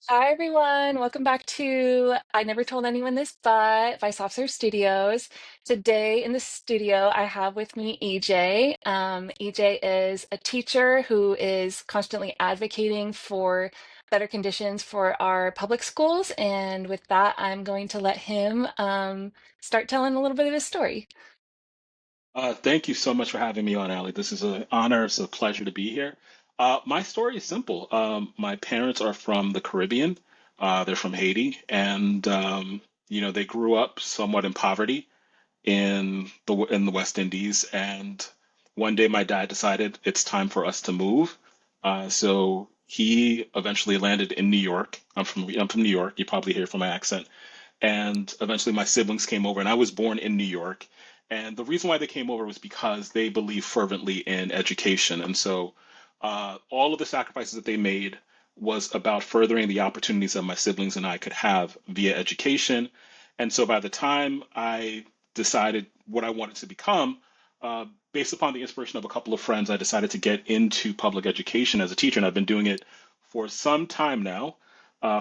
Hi everyone, welcome back to I Never Told Anyone This But Vice Officer Studios. Today in the studio, I have with me EJ. EJ is a teacher who is constantly advocating for better conditions for our public schools. And with that, I'm going to let him start telling a little bit of his story. Thank you so much for having me on, Ali. This is an honor. It's a pleasure to be here. My story is simple. My parents are from the Caribbean. They're from Haiti, and they grew up somewhat in poverty in the West Indies. And one day, my dad decided it's time for us to move. So he eventually landed in New York. I'm from New York. You probably hear from my accent. And eventually my siblings came over, and I was born in New York. And the reason why they came over was because they believe fervently in education. And so all of the sacrifices that they made was about furthering the opportunities that my siblings and I could have via education. And so by the time I decided what I wanted to become, uh, based upon the inspiration of a couple of friends, I decided to get into public education as a teacher. And I've been doing it for some time now,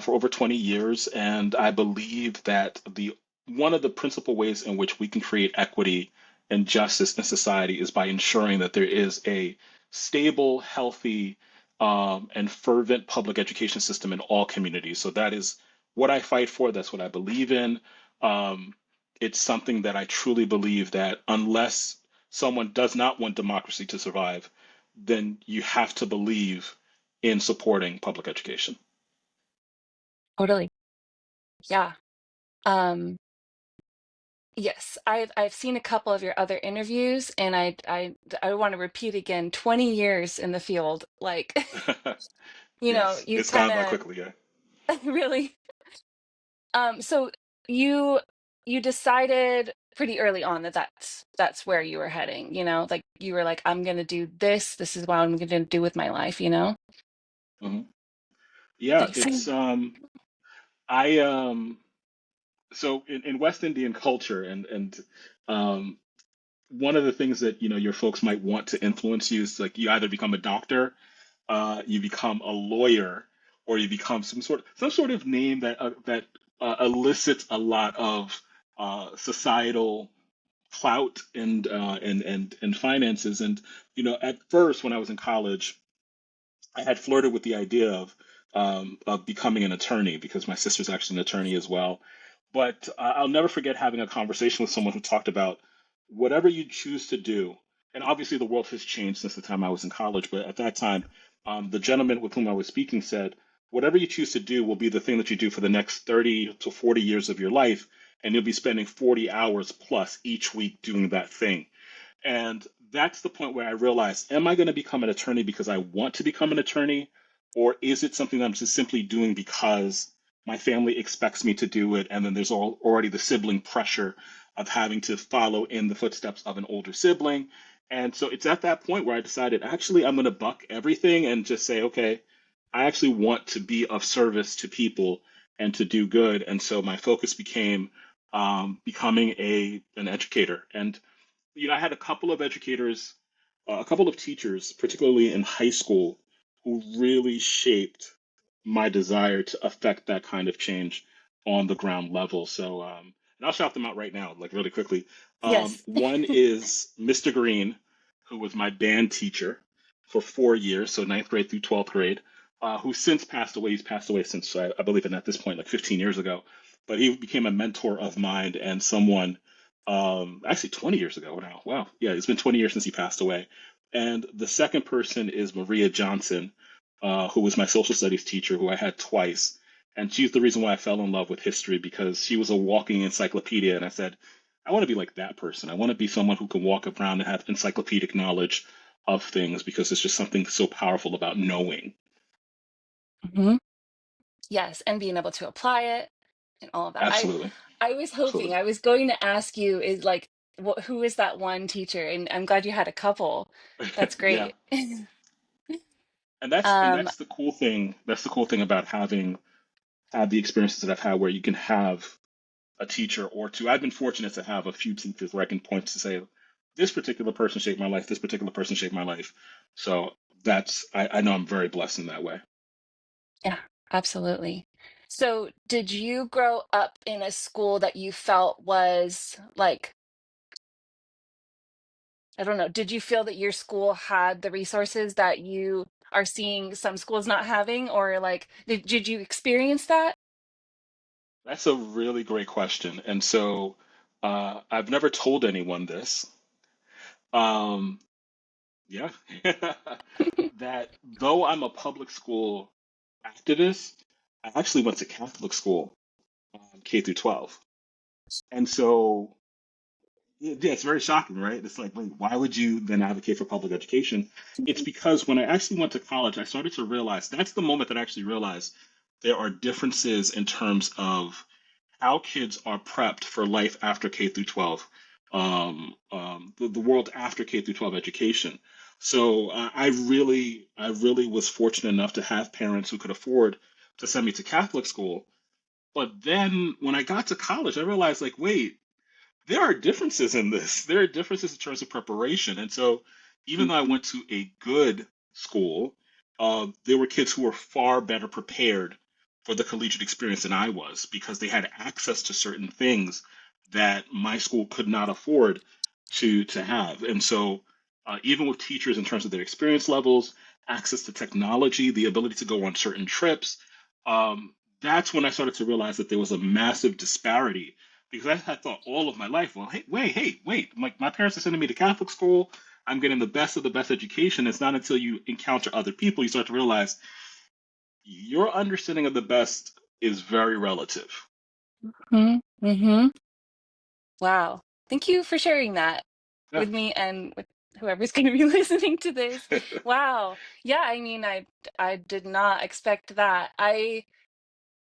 for over 20 years. And I believe that the one of the principal ways in which we can create equity and justice in society is by ensuring that there is a stable, healthy, and fervent public education system in all communities. So that is what I fight for. That's what I believe in. Um, it's something that I truly believe that unless someone does not want democracy to survive, then you have to believe in supporting public education. Totally. Yeah. Um, yes, I've seen a couple of your other interviews and I want to repeat again, 20 years in the field. Like, Yes, you it's kind gone by of quickly. Yeah. really. So you decided pretty early on that that's where you were heading, like you were like, I'm gonna do this. This is what I'm gonna do with my life. Mhm. Yeah, Thanks. it's I so in West Indian culture and um one of the things that your folks might want to influence you is like you either become a doctor, you become a lawyer, or you become some sort of name that elicits a lot of societal clout and finances. And at first when I was in college, I had flirted with the idea of becoming an attorney because my sister's actually an attorney as well. But I'll never forget having a conversation with someone who talked about whatever you choose to do. And obviously, the world has changed since the time I was in college. But at that time, the gentleman with whom I was speaking said, whatever you choose to do will be the thing that you do for the next 30 to 40 years of your life. And you'll be spending 40 hours plus each week doing that thing. And that's the point where I realized, am I going to become an attorney because I want to become an attorney? Or is it something that I'm just simply doing because my family expects me to do it? And then there's already the sibling pressure of having to follow in the footsteps of an older sibling. And so it's at that point where I decided, actually, I'm going to buck everything and just say, okay, I actually want to be of service to people and to do good. And so my focus became becoming an educator. And I had a couple of educators, a couple of teachers, particularly in high school, who really shaped my desire to affect that kind of change on the ground level. So, and I'll shout them out right now, like really quickly. Yes. One is Mr. Green, who was my band teacher for 4 years, so ninth grade through 12th grade, who since passed away. He's passed away since, I believe, at this point, like 15 years ago. But he became a mentor of mine and someone actually 20 years ago now. Wow. Yeah, it's been 20 years since he passed away. And the second person is Maria Johnson, who was my social studies teacher, who I had twice. And she's the reason why I fell in love with history because she was a walking encyclopedia. And I said, I want to be like that person. I want to be someone who can walk around and have encyclopedic knowledge of things because there's just something so powerful about knowing. Mhm. Yes, and being able to apply it and all of that. Absolutely. I was hoping, Absolutely. I was going to ask you is like who is that one teacher? And I'm glad you had a couple. That's Yeah. great. And that's and Um, that's the cool thing. That's the cool thing about having had the experiences that I've had where you can have a teacher or two. I've been fortunate to have a few teachers where I can point to say, this particular person shaped my life, this particular person shaped my life. So I know I'm very blessed in that way. yeah, Absolutely. So, did you grow up in a school that you felt was like, I don't know, did you feel that your school had the resources that you are seeing some schools not having, or like, did you experience that? That's a really great question. And so I've never told anyone this. Um, yeah. That though I'm a public school activist, I actually went to Catholic school, K through 12. And so, yeah, it's very shocking, right? It's like, wait, why would you then advocate for public education? It's because when I actually went to college, I started to realize that's the moment that I actually realized there are differences in terms of how kids are prepped for life after K through 12, the world after K through 12 education. So I really was fortunate enough to have parents who could afford to send me to Catholic school. But then when I got to college, I realized, like, wait, there are differences in this. There are differences in terms of preparation. And so, even though I Mhm. went to a good school, there were kids who were far better prepared for the collegiate experience than I was because they had access to certain things that my school could not afford to have. And so, even with teachers in terms of their experience levels, access to technology, the ability to go on certain trips, that's when I started to realize that there was a massive disparity because I had thought all of my life, well, hey, wait. Like my parents are sending me to Catholic school. I'm getting the best of the best education. It's not until you encounter other people you start to realize your understanding of the best is very relative. Mm-hmm. Wow. Thank you for sharing that Yeah. with me and with whoever's going to be listening to this. Wow. Yeah, I mean, I did not expect that. I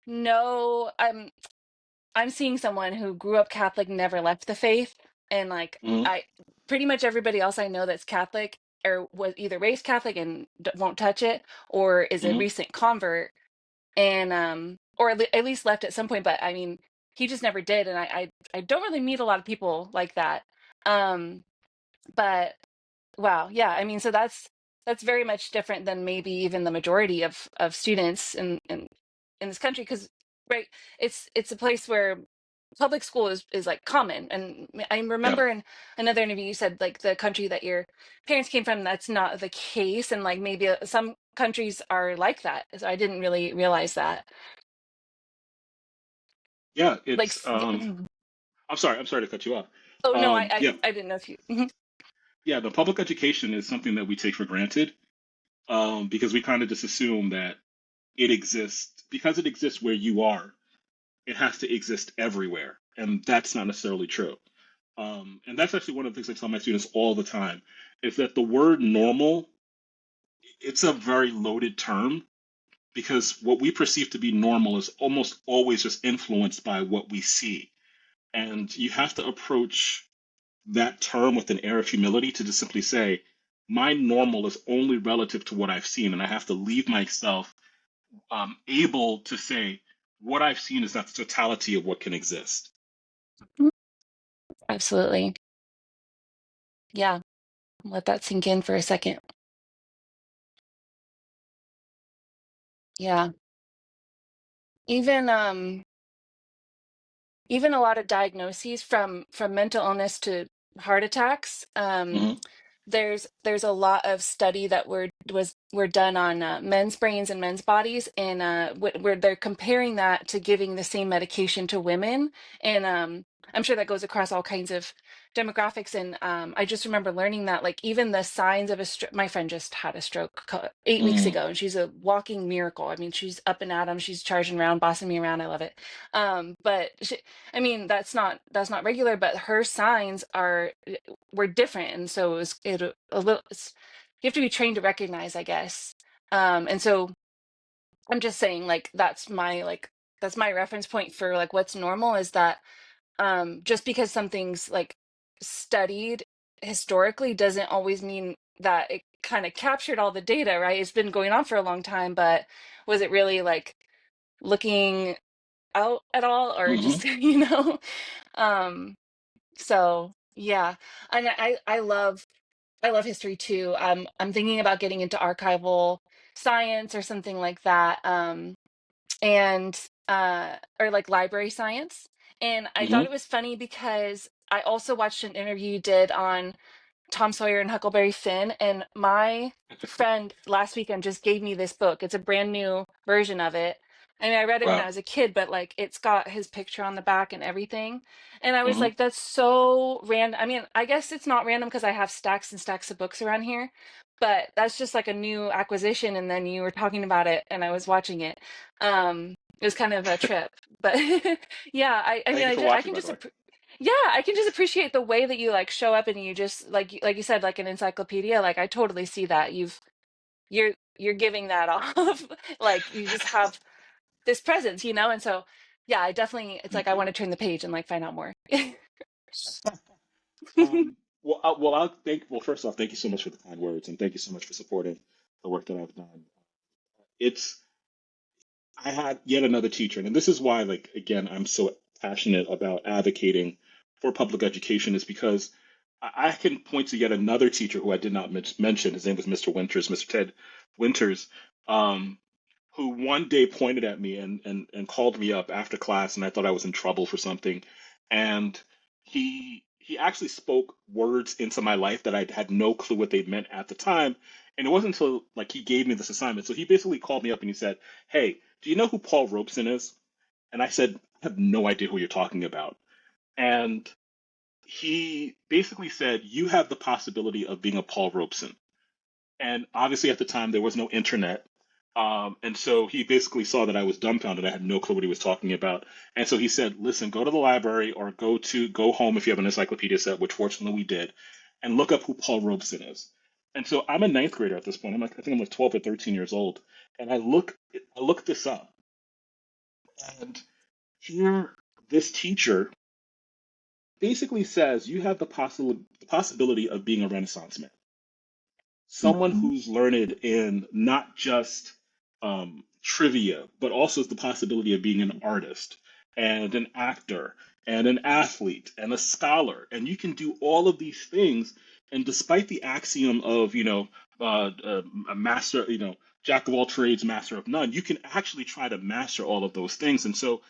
know I'm seeing someone who grew up Catholic, never left the faith, and like Mhm, I pretty much everybody else I know that's Catholic or was either raised Catholic and won't touch it, or is a mhm. recent convert and or at least left at some point. But I mean, he just never did, and I don't really meet a lot of people like that. Um, but wow, yeah, I mean, so that's very much different than maybe even the majority of students in this country, because right, it's a place where public school is like common. And I Yeah. remember in another interview you said like the country that your parents came from, that's not the case, and like maybe some countries are like that. So I didn't really realize that. Yeah. Like, I'm sorry to cut you off. oh no, Yeah. I didn't know if you. Mhm. Yeah. The public education is something that we take for granted because we kind of just assume that it exists because it exists where you are. It has to exist everywhere. And that's not necessarily true. And that's actually one of the things I tell my students all the time is that the word normal, it's a very loaded term because what we perceive to be normal is almost always just influenced by what we see. And you have to approach that term with an air of humility to just simply say, my normal is only relative to what I've seen. And I have to leave myself able to say, what I've seen is not the totality of what can exist. Absolutely. Yeah, let that sink in for a second. Yeah. Even even a lot of diagnoses from mental illness to heart attacks. Hmm. There's a lot of study that were done on men's brains and men's bodies, and where they're comparing that to giving the same medication to women, and I'm sure that goes across all kinds of demographics. And I just remember learning that like even the signs of a stroke. My friend just had a stroke 8 weeks Hmm. ago, and she's a walking miracle. I mean, she's up and at 'em, she's charging around, bossing me around. I love it. But I mean, that's not regular, but her signs were different, and so a little. You have to be trained to recognize, I guess. And so I'm just saying, like that's my reference point for like what's normal is that just because something's like studied historically doesn't always mean that it kind of captured all the data, right? It's been going on for a long time, but was it really like looking out at all, or Hmm. just um so yeah. And I love history too. I'm thinking about getting into archival science or something like that. and or like library science. And I thought Hmm. it was funny because I also watched an interview you did on Tom Sawyer and Huckleberry Finn. And my friend last weekend just gave me this book. It's a brand new version of it. I mean, I read it when I Wow. was a kid, but like it's got his picture on the back and everything. And I was Hmm. like, that's so random. I mean, I guess it's not random because I have stacks and stacks of books around here, but that's just like a new acquisition. And then you were talking about it and I was watching it. It was kind of a trip, but yeah, I mean, Thank you for I watching, can by the just way. yeah, I can just appreciate the way that you like show up and you just like you said, like an encyclopedia. Like I totally see that. You're giving that off. Like you just have this presence, you know? And so yeah, I definitely it's like Thank I you. want to turn the page and like find out more. I'll thank. Well, first off, thank you so much for the kind words, and thank you so much for supporting the work that I've done. It's I had yet another teacher, and this is why, like, again, I'm so passionate about advocating for public education, is because I can point to yet another teacher who I did not mention. His name was Mr. Winters, Mr. Ted Winters, um, who one day pointed at me and called me up after class, and I thought I was in trouble for something, and he actually spoke words into my life that I had no clue what they meant at the time, and it wasn't until like he gave me this assignment. So he basically called me up and he said, "Hey, do you know who Paul Robeson is?" And I said, "I have no idea who you're talking about." And he basically said, "You have the possibility of being a Paul Robeson." And obviously, at the time, there was no internet. And so he basically saw that I was dumbfounded. I had no clue what he was talking about. And so he said, "Listen, go to the library or go home if you have an encyclopedia set," which fortunately we did, "and look up who Paul Robeson is." And so I'm a ninth grader at this point. I think I'm like 12 or 13 years old. And I look this up. And here, this teacher basically says you have the possibility of being a Renaissance man, someone Mhm. who's learned in not just trivia, but also the possibility of being an artist and an actor and an athlete and a scholar. And you can do all of these things. And despite the axiom of, a master, jack of all trades, master of none, you can actually try to master all of those things. And so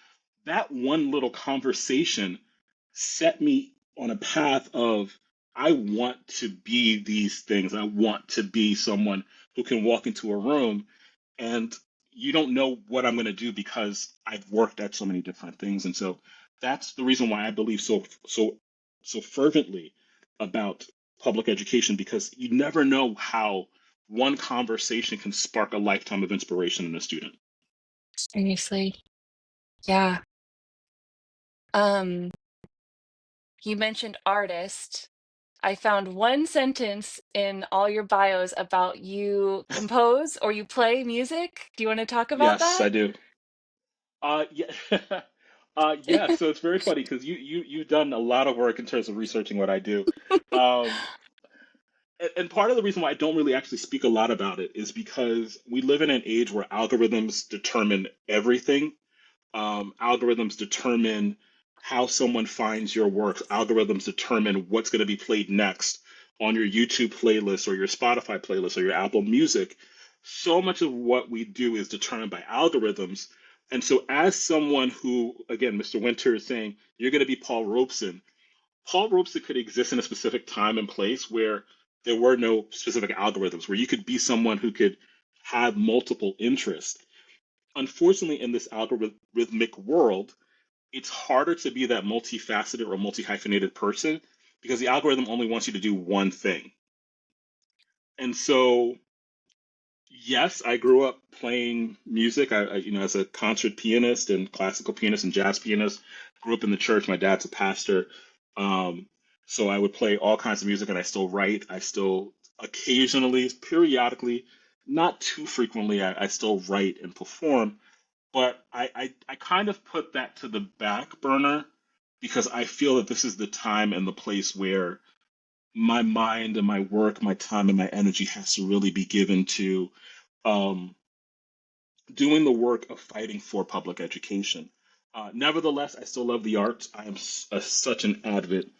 that one little conversation set me on a path of I want to be these things. I want to be someone who can walk into a room and you don't know what I'm going to do because I've worked at so many different things. And so that's the reason why I believe so fervently about public education, because you never know how one conversation can spark a lifetime of inspiration in a student. Seriously. Yeah. Um, you mentioned artist. I found one sentence in all your bios about you compose or you play music. Do you want to talk about Yes, that? I do. Yeah. Yeah, so it's very funny because you've done a lot of work in terms of researching what I do. Um, and part of the reason why I don't really actually speak a lot about it is because we live in an age where algorithms determine everything. Algorithms determine how someone finds your work. Algorithms determine what's going to be played next on your YouTube playlist or your Spotify playlist or your Apple Music. So much of what we do is determined by algorithms. And so, as someone who, again, Mr. Winter is saying, you're going to be Paul Robeson. Paul Robeson could exist in a specific time and place where there were no specific algorithms, where you could be someone who could have multiple interests. Unfortunately, in this algorithmic world, it's harder to be that multifaceted or multi hyphenated person because the algorithm only wants you to do one thing. And so, yes, I grew up playing music. As a concert pianist and classical pianist and jazz pianist, grew up in the church. My dad's a pastor. Um, so I would play all kinds of music and I still write. I still occasionally, periodically, not too frequently, I still write and perform. But I kind of put that to the back burner because I feel that this is the time and the place where my mind and my work, my time and my energy has to really be given to um, doing the work of fighting for public education. Nevertheless, I still love the arts. I am such an avid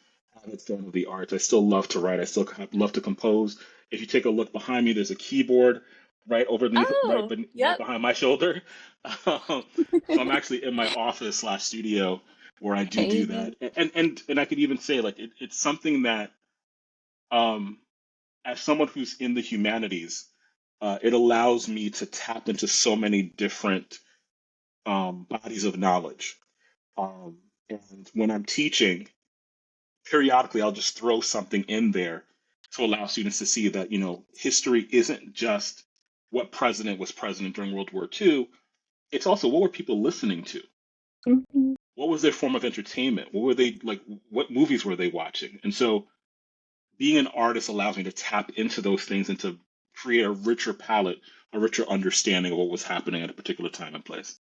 fan of the arts. I still love to write. I still love to compose. If you take a look behind me, there's a keyboard. Oh, right yep. behind my shoulder. Um, so I'm actually in my office slash studio where I do Hey. that, and I could even say like it's something that um, as someone who's in the humanities, it allows me to tap into so many different bodies of knowledge. Um, and when I'm teaching, periodically I'll just throw something in there to allow students to see that, history isn't just what president was president during World War II. It's also what were people listening to? Mhm. What was their form of entertainment? What were they like? What movies were they watching? And so being an artist allows me to tap into those things and to create a richer palette, a richer understanding of what was happening at a particular time and place.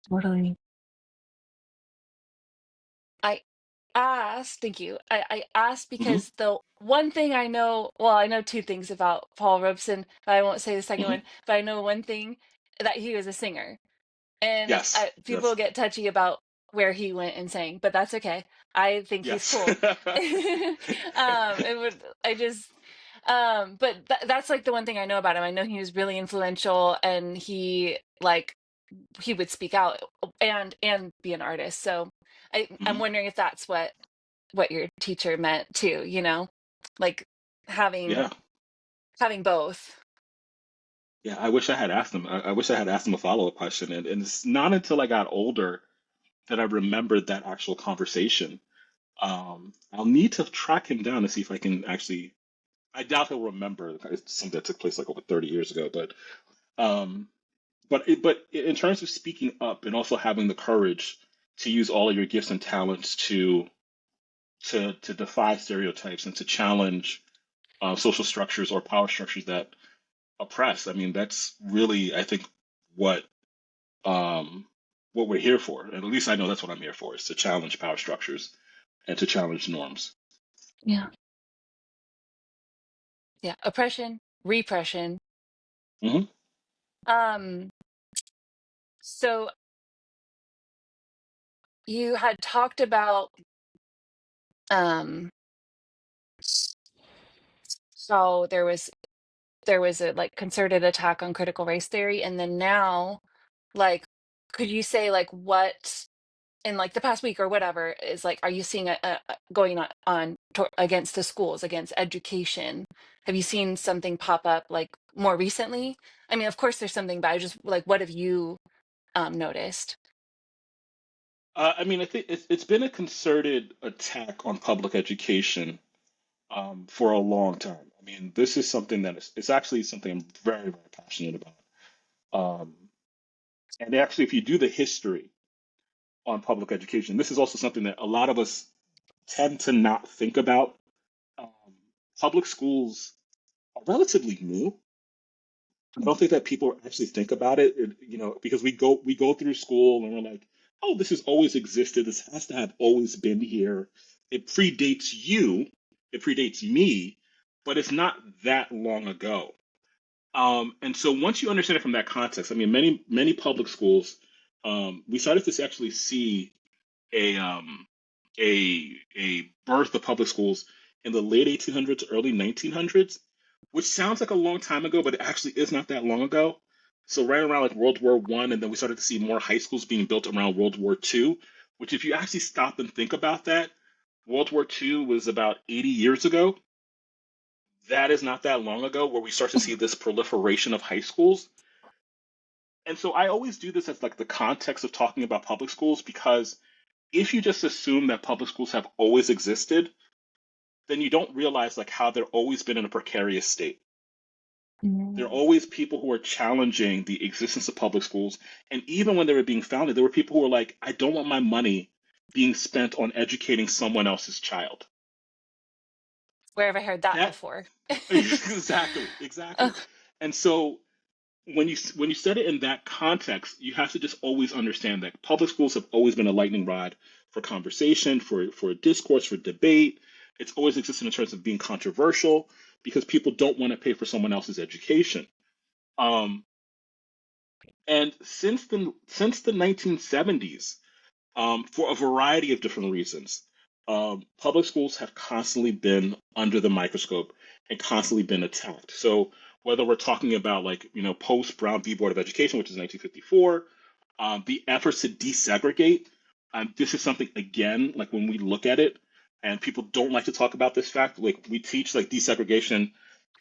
Totally. I asked, thank you. I asked Hmm. because the one thing I know, well, I know two things about Paul Robeson, but I won't say the second Hmm. one, but I know one thing that he was a singer. And Yes, people yes, get touchy about where he went and sang, but that's okay. I think he's yes. cool. It would, I just, but that's like the one thing I know about him. I know he was really influential and he would speak out and be an artist. So I'm Hmm. wondering if that's what your teacher meant too, like having Yeah, having both. yeah. I wish I had asked him. I wish I had asked him a follow-up question, and it's not until I got older that I remembered that actual conversation. I'll need to track him down to see if I can actually. I doubt he'll remember. It's something that took place like over 30 years ago, um, but in terms of speaking up and also having the courage to use all of your gifts and talents to defy stereotypes and to challenge social structures or power structures that oppress. I mean, that's really, I think, what um, what we're here for. And at least I know that's what I'm here for: is to challenge power structures and to challenge norms. Yeah. Yeah. Oppression, repression. Hmm. Um, so you had talked about um how there was a like concerted attack on critical race theory, and then now, like, could you say like what in like the past week or whatever is like, are you seeing going against the schools, against education? Have you seen something pop up like more recently? I mean, of course there's something, but I just like, what have you noticed? I mean, I think it's been a concerted attack on public education for a long time. I mean, this is something that is it's actually something I'm very, very passionate about. Um, and actually, if you do the history on public education, this is also something that a lot of us tend to not think about. Um, Public schools are relatively new. I don't think that people actually think about it, because we go through school and we're like, oh, this has always existed. This has to have always been here. It predates you. It predates me, but it's not that long ago. And so once you understand it from that context, I mean, many public schools, we started to actually see a um, a birth of public schools in the late 1800s, early 1900s, which sounds like a long time ago, but it actually is not that long ago. So right around like World War One, and then we started to see more high schools being built around World War Two, which if you actually stop and think about that, World War Two was about 80 years ago. That is not that long ago where we start to see this proliferation of high schools. And so I always do this as like the context of talking about public schools because if you just assume that public schools have always existed, then you don't realize like how they've always been in a precarious state. There are Mm. always people who are challenging the existence of public schools. And even when they were being founded, there were people who were like, I don't want my money being spent on educating someone else's child. Where have I heard that That before? exactly, exactly. Ugh. And so when you set it in that context, you have to just always understand that public schools have always been a lightning rod for conversation, for discourse, for debate. It's always existed in terms of being controversial because people don't want to pay for someone else's education. Um, and since the 1970s, for a variety of different reasons, public schools have constantly been under the microscope and constantly been attacked. So whether we're talking about like, post Brown v. Board of Education, which is 1954, the efforts to desegregate. This is something, again, like when we look at it, and people don't like to talk about this fact, like we teach like desegregation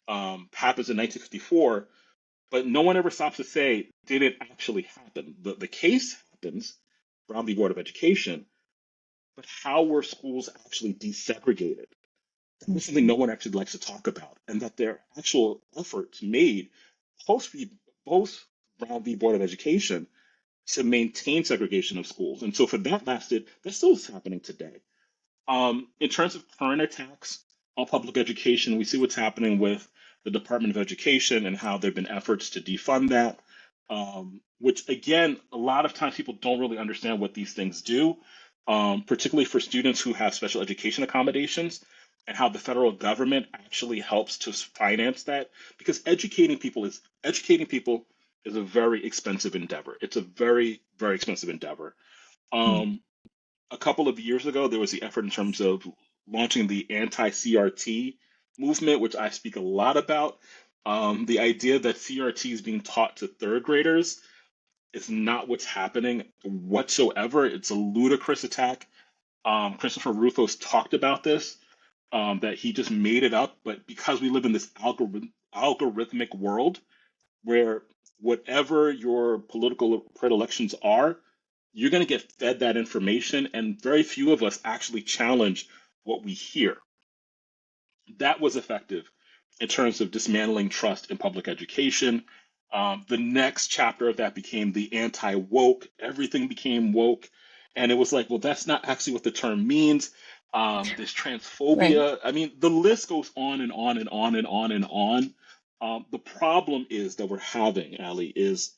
happens in 1954, but no one ever stops to say, did it actually happen? The case happens, Brown v. Board of Education, but how were schools actually desegregated? That's something no one actually likes to talk about, and that there are actual efforts made post post Brown v. Board of Education to maintain segregation of schools. And so for that lasted, that still is happening today. In terms of current attacks on public education, we see what's happening with the Department of Education and how there have been efforts to defund that, which, again, a lot of times people don't really understand what these things do, particularly for students who have special education accommodations and how the federal government actually helps to finance that because educating people is a very expensive endeavor. It's a very, very expensive endeavor. Mm. Um, a couple of years ago, there was the effort in terms of launching the anti-CRT movement, which I speak a lot about. The idea that CRT is being taught to third graders is not what's happening whatsoever. It's a ludicrous attack. Christopher Rufo's talked about this, that he just made it up. But because we live in this algorithmic world, where whatever your political predilections are, you're going to get fed that information, and very few of us actually challenge what we hear. That was effective in terms of dismantling trust in public education. The next chapter of that became the anti woke. Everything became woke. And it was like, well, that's not actually what the term means. There's Right. transphobia. I mean, the list goes on and on and on and on and on. The problem is that we're having, Ali, is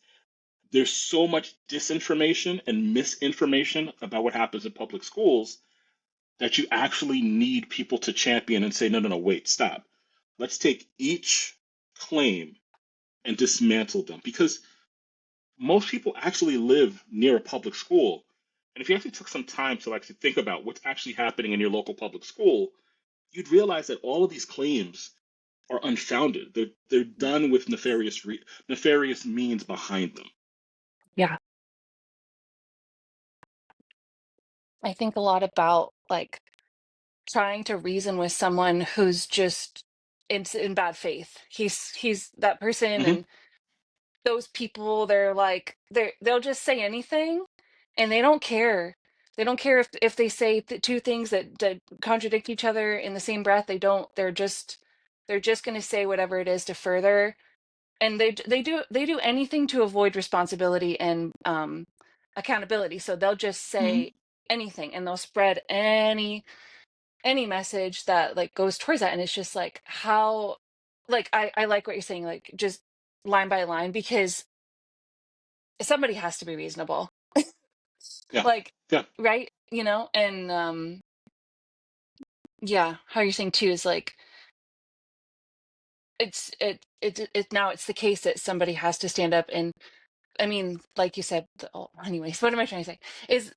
there's so much disinformation and misinformation about what happens in public schools that you actually need people to champion and say, no, no, no, wait, stop. Let's take each claim and dismantle them because most people actually live near a public school. And if you actually took some time to actually think about what's actually happening in your local public school, you'd realize that all of these claims are unfounded. They're done with nefarious means behind them. Yeah. I think a lot about like trying to reason with someone who's just in bad faith. He's that person, Hmm. and those people, they're like they'll just say anything, and they don't care. They don't care if they say two things that contradict each other in the same breath. They don't. They're just going to say whatever it is to further, and they do anything to avoid responsibility and accountability. So they'll just Hmm. say anything, and they'll spread any message that like goes towards that. And it's just like how, like I like what you're saying, like just line by line, because somebody has to be reasonable. Yeah. Like, Yeah. right, and yeah, how you're saying too is like it now it's the case that somebody has to stand up. And I mean, like you said, oh, anyways, what am I trying to say is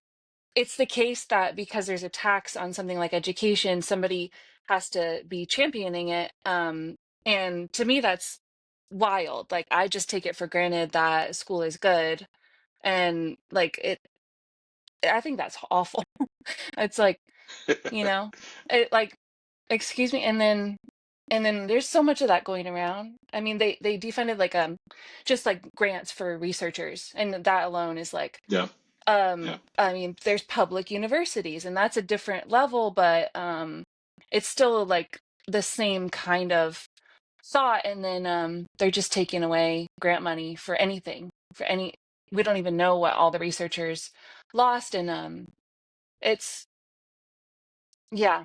it's the case that because there's a tax on something like education, somebody has to be championing it. And to me, that's wild. Like, I just take it for granted that school is good. And like I think that's awful. It's like, you know, it like, excuse me. And then there's so much of that going around. I mean, they defunded like just like grants for researchers, and that alone is like, Yeah. Yeah. I mean, there's public universities, and that's a different level, but it's still like the same kind of thought. And then they're just taking away grant money for anything, for any. We don't even know what all the researchers lost. And it's, yeah.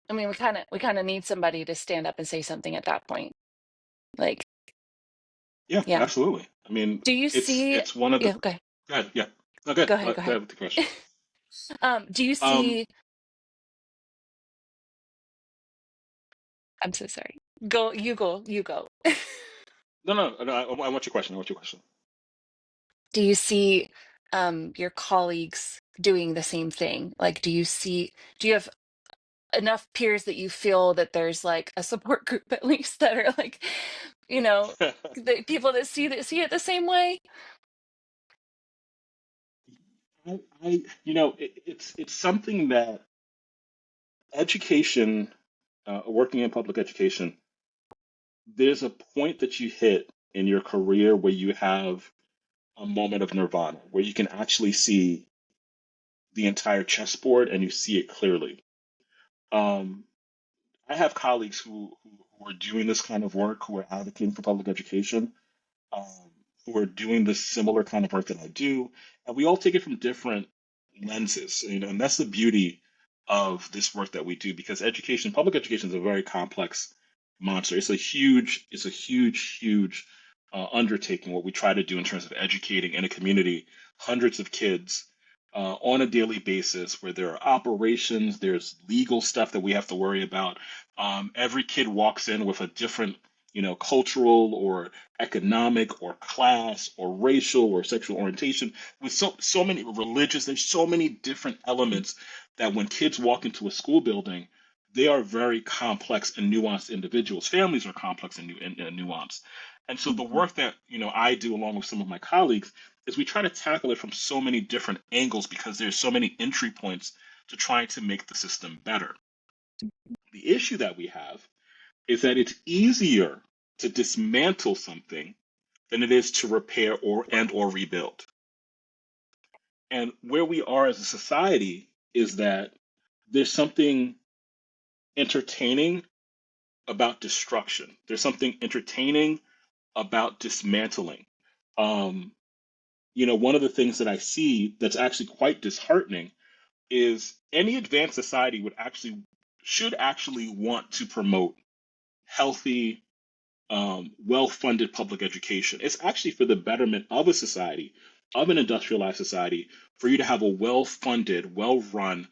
I mean, we kind of need somebody to stand up and say something at that point. Like, Yeah. yeah. Absolutely. I mean, Do you see? it's one of the. Yeah, okay. Go ahead. Yeah. No, go Go ahead. ahead. Go Go ahead. ahead with the question. Do you Um, see? I'm so sorry. Go. You go. You go. no, no, no. I want your question. I want your question. Do you see your colleagues doing the same thing? Like, do you have enough peers that you feel that there's like a support group at least that are like, you know, the people that see it the same way. it's something that education, working in public education, there's a point that you hit in your career where you have a moment of nirvana, where you can actually see the entire chessboard and you see it clearly. Um, I have colleagues who are doing this kind of work, who are advocating for public education, um, who are doing this similar kind of work that I do, and we all take it from different lenses, and that's the beauty of this work that we do because education, public education, is a very complex monster. It's a huge undertaking. What we try to do in terms of educating in a community, hundreds of kids. On a daily basis, where there are operations, there's legal stuff that we have to worry about. Every kid walks in with a different, cultural or economic or class or racial or sexual orientation, with so many religious. There's so many different elements that when kids walk into a school building, they are very complex and nuanced individuals. Families are complex and nuanced. And so the work that I do along with some of my colleagues is we try to tackle it from so many different angles because there's so many entry points to trying to make the system better. The issue that we have is that it's easier to dismantle something than it is to repair or rebuild. And where we are as a society is that there's something entertaining about destruction. There's something entertaining about dismantling. Um, one of the things that I see that's actually quite disheartening is any advanced society should actually want to promote healthy, well-funded public education. It's actually for the betterment of a society, of an industrialized society, for you to have a well-funded, well-run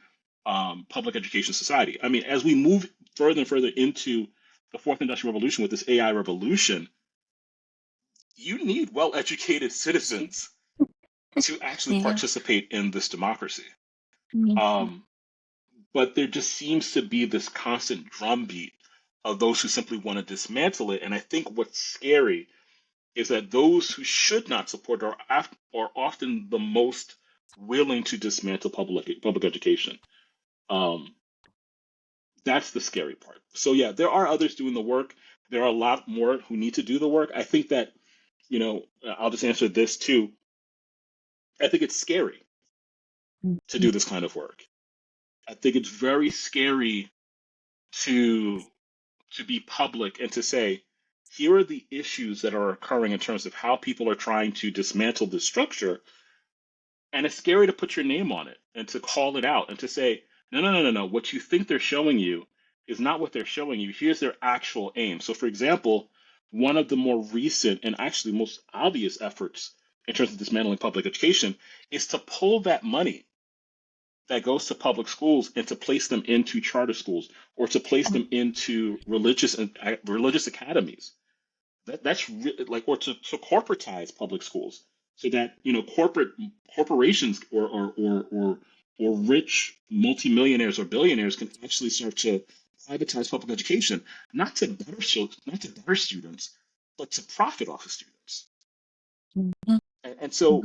public education society. I mean, as we move further and further into the fourth industrial revolution with this AI revolution, you need well-educated citizens to actually Yeah. participate in this democracy. Mhm. Um, but there just seems to be this constant drumbeat of those who simply want to dismantle it. And I think what's scary is that those who should not support are often the most willing to dismantle public education. Um, that's the scary part. So yeah, there are others doing the work. There are a lot more who need to do the work. I think that I'll just answer this too. I think it's scary to do this kind of work. I think it's very scary to be public and to say, here are the issues that are occurring in terms of how people are trying to dismantle this structure. And it's scary to put your name on it and to call it out and to say, no, no, no, no, no. What you think they're showing you is not what they're showing you. Here's their actual aim. So, for example, one of the more recent and actually most obvious efforts in terms of dismantling public education is to pull that money that goes to public schools and to place them into charter schools or to place them into religious academies. That's like, or to corporatize public schools so that corporations or rich multimillionaires or billionaires can actually start to privatize public education, not to better students, but to profit off of students. Mhm. And so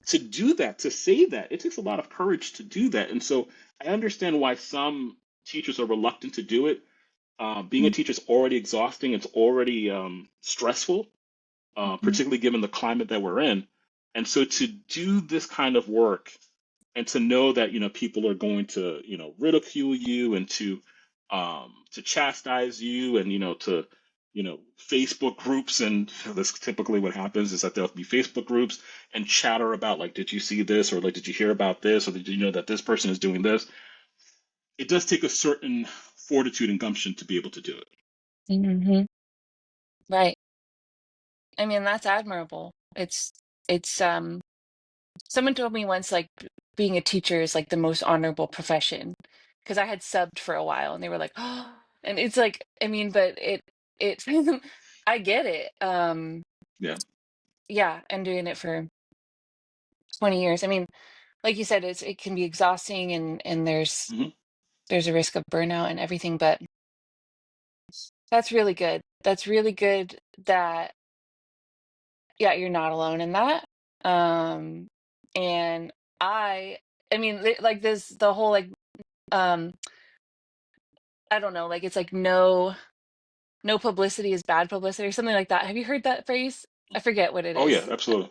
to do that, to say that, it takes a lot of courage to do that. And so I understand why some teachers are reluctant to do it. Being a teacher is already exhausting. It's already stressful, Mhm. particularly given the climate that we're in. And so to do this kind of work and to know that people are going to ridicule you and to chastise you and to Facebook groups, and that's typically what happens is that there'll be Facebook groups and chatter about, like, did you see this, or like, did you hear about this, or did you know that this person is doing this. It does take a certain fortitude and gumption to be able to do it. Mhm. Right. I mean, that's admirable. It's someone told me once like being a teacher is like the most honorable profession because I had subbed for a while and they were like, "Oh," and it's like, I mean, but it I get it. Yeah. Yeah, and doing it for 20 years. I mean, like you said, it can be exhausting and there's Hmm. there's a risk of burnout and everything, but that's really good. That's really good that, yeah, you're not alone in that. Um, and I, I mean, like this, the whole like, um, I don't know, like it's like no publicity is bad publicity or something like that. Have you heard that phrase? I forget what it Oh yeah, is. absolutely.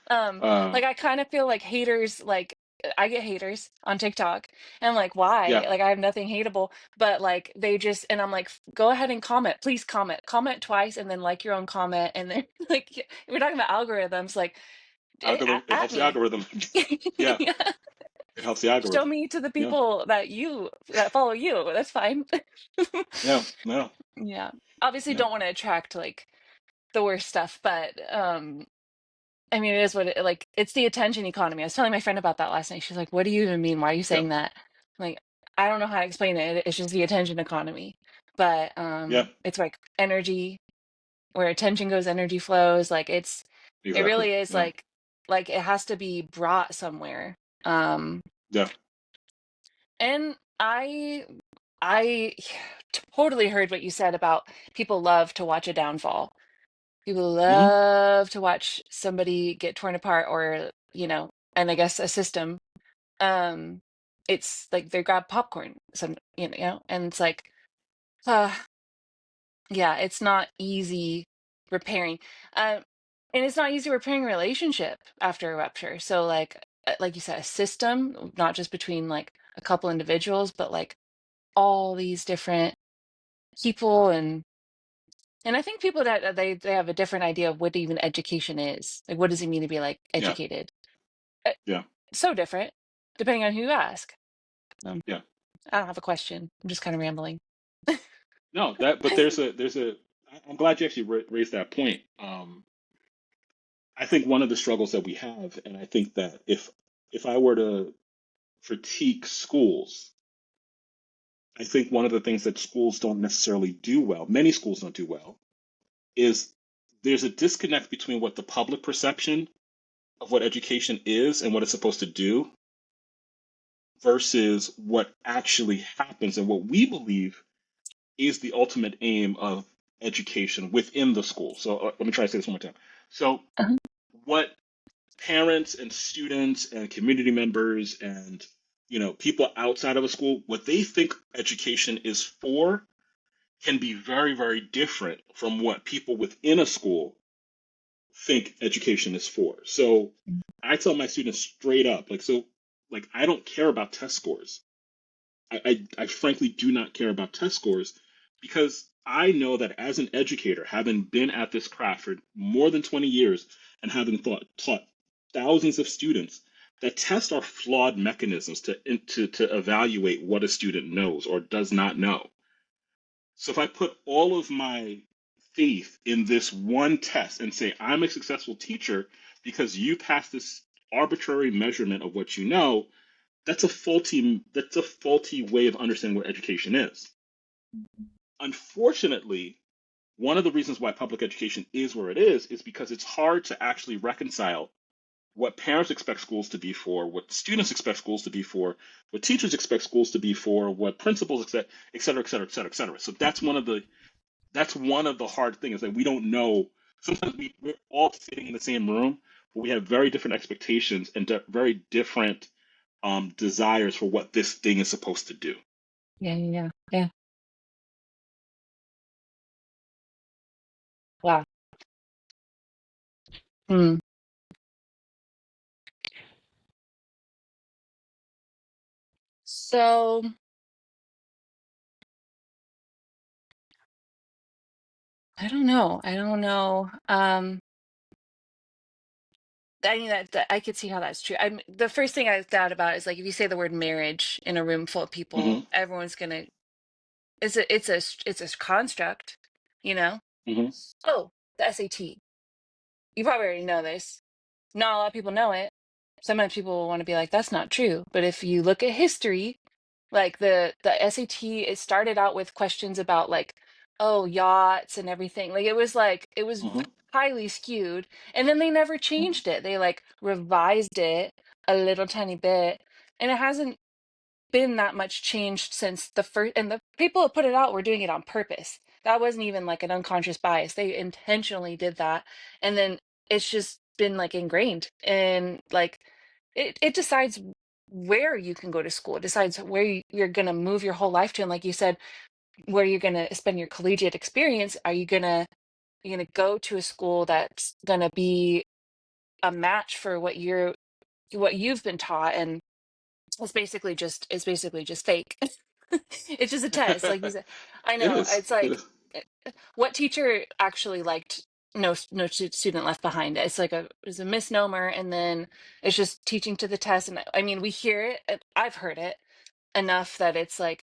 Um, Uh, like I kind of feel like haters, like I get haters on TikTok, and I'm like, why? yeah, Like I have nothing hateable, but like they just, and I'm like, go ahead and comment, please comment twice, and then like your own comment, and then like we're talking about algorithms, like algorithm. It at helps the me. algorithm. Yeah, Yeah. it helps the Show algorithm. me to the Yeah, people that follow you. That's fine. yeah, no, Yeah. Obviously yeah, don't want to attract like the worst stuff, but I mean, it is what it like, it's the attention economy. I was telling my friend about that last night. She's like, "What do you even mean? Why are you yeah, saying that?" I'm like, I don't know how to explain it. It's just the attention economy. But yeah, it's like energy, where attention goes, energy flows. Like it exactly. really is Yeah, like it has to be brought somewhere. Um yeah. and I totally heard what you said about people love to watch a downfall. People Hmm. love to watch somebody get torn apart, or, and I guess a system. Um, it's like they grab popcorn, and it's like, uh, yeah, it's not easy repairing. Um, and it's not easy repairing a relationship after a rupture. So like you said, a system, not just between like a couple individuals, but like all these different people, and I think people that they have a different idea of what even education is. Like, what does it mean to be like Yeah, educated? Uh, yeah, So different, depending on who you ask. yeah. I don't have a question. I'm just kind of rambling. No, but I'm glad you actually raised that point. I think one of the struggles that we have, and I think that if I were to critique schools, I think one of the things that schools don't necessarily do well, many schools don't do well, is there's a disconnect between what the public perception of what education is and what it's supposed to do versus what actually happens and what we believe is the ultimate aim of education within the school. So let me try to say this one more time. So Uh-huh. what parents and students and community members and people outside of a school, what they think education is for can be very, very different from what people within a school think education is for. So I tell my students straight up, like I don't care about test scores. I frankly do not care about test scores because I know that as an educator, having been at this craft for more than 20 years and having taught thousands of students, that tests are flawed mechanisms to evaluate what a student knows or does not know. So if I put all of my faith in this one test and say, I'm a successful teacher because you passed this arbitrary measurement of what you know, that's a faulty way of understanding what education is. Unfortunately, one of the reasons why public education is where it is because it's hard to actually reconcile what parents expect schools to be for, what students expect schools to be for, what teachers expect schools to be for, what principals expect, et cetera, et cetera, et cetera, et cetera. So that's one of the hard things that we don't know. Sometimes we're all sitting in the same room, but we have very different expectations and very different desires for what this thing is supposed to do. Yeah, yeah, yeah. Yeah. Wow. Hmm. So I don't know. I don't know. I mean that I could see how that's true. The first thing I thought about is like if you say the word marriage in a room full of Hmm. people, everyone's gonna it's a construct, you know? Hmm. Oh, the SAT. You probably already know this. Not a lot of people know it. Sometimes people will want to be like, that's not true. But if you look at history, like the SAT, it started out with questions about like, oh, yachts and everything. Like it was Hmm. highly skewed. And then they never changed it. They like revised it a little tiny bit. And it hasn't been that much changed since the first, and the people that put it out were doing it on purpose. That wasn't even like an unconscious bias. They intentionally did that. And then it's just been like ingrained, and like it decides where you can go to school. It decides where you're going to move your whole life to. And like you said, where you're going to spend your collegiate experience. Are you going to go to a school that's going to be a match for what you've been taught? And it's basically just fake. It's just a test, like you said. I It know. is. It's It like, is. what teacher actually liked no student left behind? It's a misnomer, and then it's just teaching to the test. And I mean, we hear it. I've heard it enough that it's like,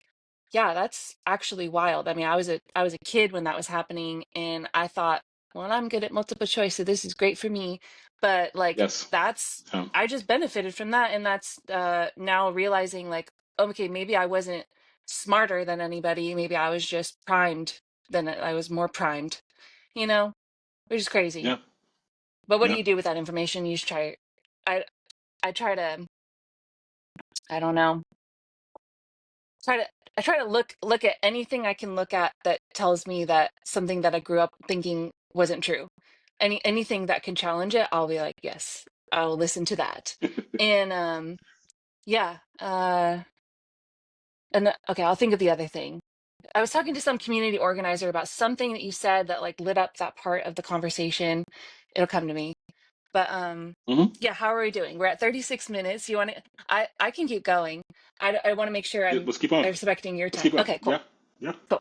yeah, that's actually wild. I mean, I was a kid when that was happening, and I thought, well, I'm good at multiple choice, so this is great for me. But like, Yes. that's Um, I just benefited from that, and that's now realizing like, okay, maybe I wasn't smarter than anybody. Maybe I was just primed. Than I was more primed, you know, which is crazy. yeah. But what do Yeah. you do with that information? You just try. I I try to. I don't know. try to I try to look at anything I can look at that tells me that something that I grew up thinking wasn't true. Anything that can challenge it, I'll be like, yes, I'll listen to that. And yeah, okay, I'll think of the other thing. I was talking to some community organizer about something that you said that like lit up that part of the conversation. It'll come to me. But hmm yeah, how are we doing? We're at 36 minutes. You want to I can keep going. I want to make sure Yeah, I'm let's keep on. respecting your Let's time. keep on. Okay, Yeah. cool. Yeah. Cool.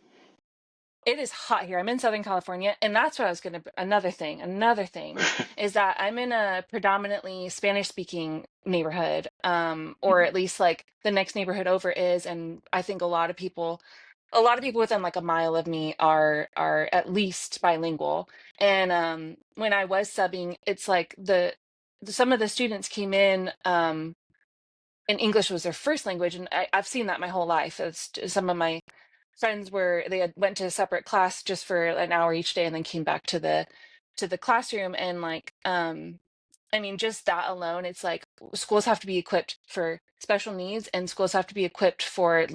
It is hot here. I'm in Southern California, and that's what I was gonna. Another thing is that I'm in a predominantly Spanish-speaking neighborhood, or hmm at least like the next neighborhood over is, and I think a lot of people within like a mile of me are at least bilingual. And when I was subbing, it's like some of the students came in. And English was their first language, and I've seen that my whole life. Some of my friends they had went to a separate class just for an hour each day, and then came back to the classroom. And like, I mean, just that alone, it's like schools have to be equipped for special needs, and schools have to be equipped for hmm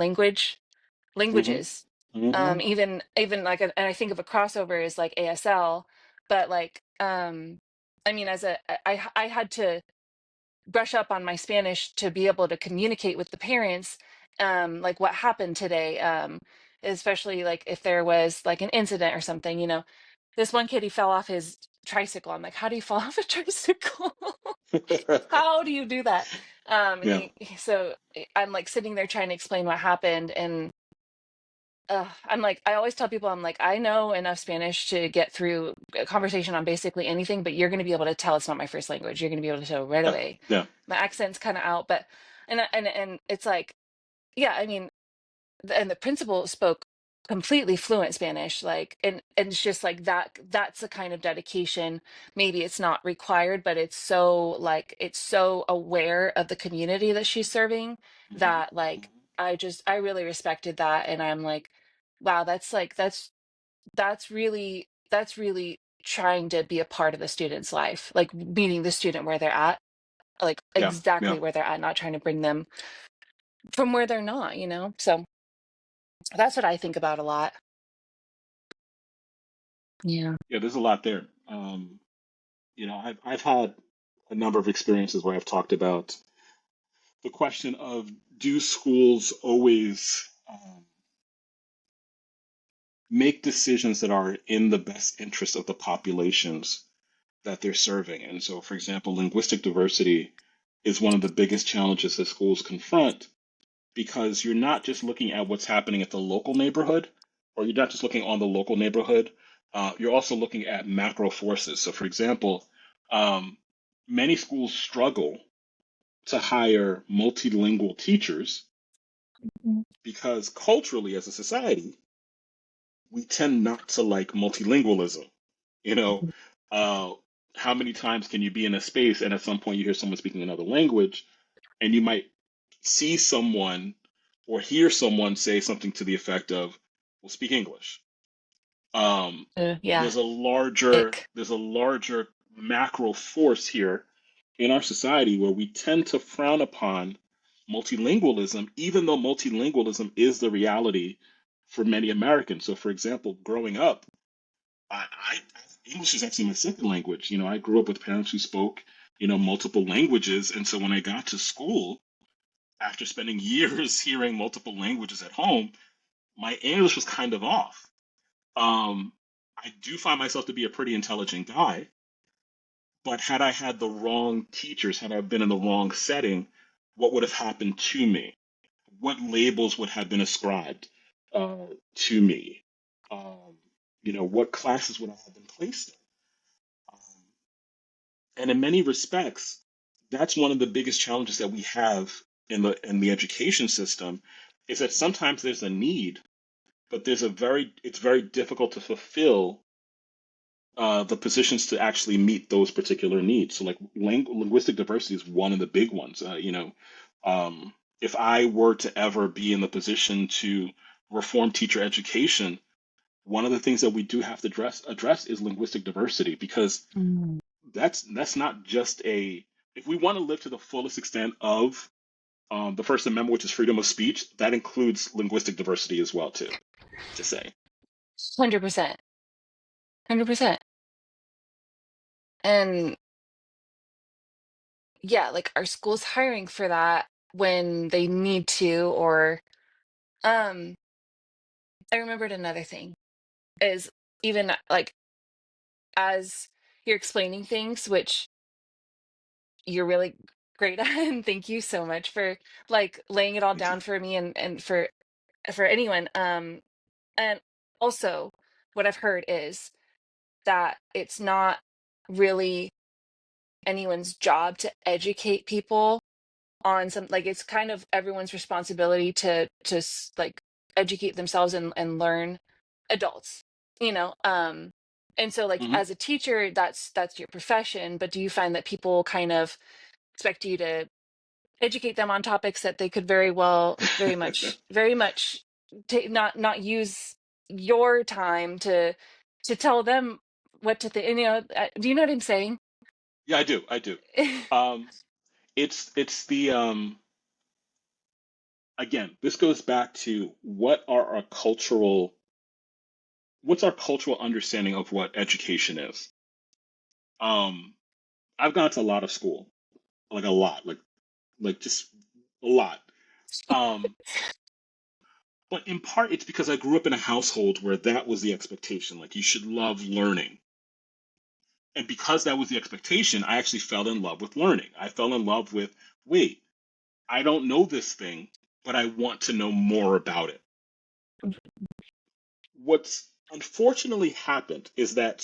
languages. hmm Even like, and I think of a crossover as like ASL, but like, I mean, I had to brush up on my Spanish to be able to communicate with the parents, like what happened today, especially like if there was like an incident or something. This one kid, he fell off his tricycle. I'm like, how do you fall off a tricycle? How do you do that? And yeah. I'm like sitting there trying to explain what happened, and I'm like, I always tell people, I'm like, I know enough Spanish to get through a conversation on basically anything, but you're going to be able to tell it's not my first language. You're going to be able to tell right Yeah. away. Yeah. My accent's kind of out, but and it's like, yeah, I mean, and the principal spoke completely fluent Spanish, like, and it's just like that's a kind of dedication. Maybe it's not required, but it's so aware of the community that she's serving, hmm that like, I really respected that. And I'm like, wow, that's really trying to be a part of the student's life, like meeting the student where they're at, like Yeah. Yeah. exactly where they're at, not trying to bring them from where they're not. So that's what I think about a lot. Yeah. Yeah. There's a lot there. I've had a number of experiences where I've talked about the question of, do schools always make decisions that are in the best interest of the populations that they're serving? And so, for example, linguistic diversity is one of the biggest challenges that schools confront, because you're not just looking at what's happening at the local neighborhood, or you're not just looking on the local neighborhood. You're also looking at macro forces. So, for example, um, many schools struggle to hire multilingual teachers Mhm. because culturally, as a society, we tend not to like multilingualism. You know, uh, how many times can you be in a space and at some point you hear someone speaking another language, and you might see someone or hear someone say something to the effect of, "Well, speak English." Um, Yeah. there's a larger Ick. there's a larger macro force here in our society where we tend to frown upon multilingualism, even though multilingualism is the reality for many Americans. So, for example, growing up, I English is actually my second language. I grew up with parents who spoke, multiple languages, and so when I got to school, after spending years hearing multiple languages at home, my English was kind of off. Um, I do find myself to be a pretty intelligent guy, but had I had the wrong teachers, had I been in the wrong setting, what would have happened to me? What labels would have been ascribed to me? Um, what classes would I have been placed in? And in many respects, that's one of the biggest challenges that we have in the education system is that sometimes there's a need, but it's very difficult to fulfill the positions to actually meet those particular needs. So, like linguistic diversity is one of the big ones. If I were to ever be in the position to reform teacher education, one of the things that we do have to address is linguistic diversity because Mm. that's not just a if we want to live to the fullest extent of the First Amendment, which is freedom of speech, that includes linguistic diversity as well, too. To say, 100%. 100%. And yeah, like are schools hiring for that when they need to or um I remembered another thing is even like as you're explaining things, which you're really great at, and thank you so much for like laying it all thank you. down for me and for anyone. And also what I've heard is that it's not really anyone's job to educate people on some like it's kind of everyone's responsibility to like educate themselves and learn adults and so like Hmm. as a teacher that's your profession, but do you find that people kind of expect you to educate them on topics that they could very much not use your time to tell them what to think, do you know what I'm saying? Yeah, I do. I do. Um, it's the again, this goes back to what's our cultural understanding of what education is. Um, I've gone to a lot of school, like a lot, like just a lot. Um, but in part, it's because I grew up in a household where that was the expectation. Like you should love learning. And because that was the expectation, I actually fell in love with learning. I fell in love with, wait, I don't know this thing, but I want to know more about it. What's unfortunately happened is that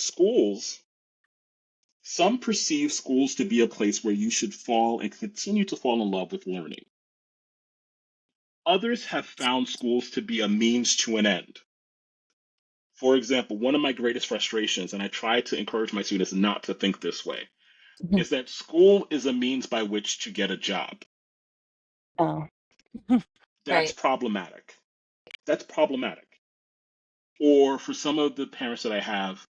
some perceive schools to be a place where you should fall and continue to fall in love with learning. Others have found schools to be a means to an end. For example, one of my greatest frustrations, and I try to encourage my students not to think this way, is that school is a means by which to get a job. Oh. That's Right. problematic. That's problematic. Or for some of the parents that I have,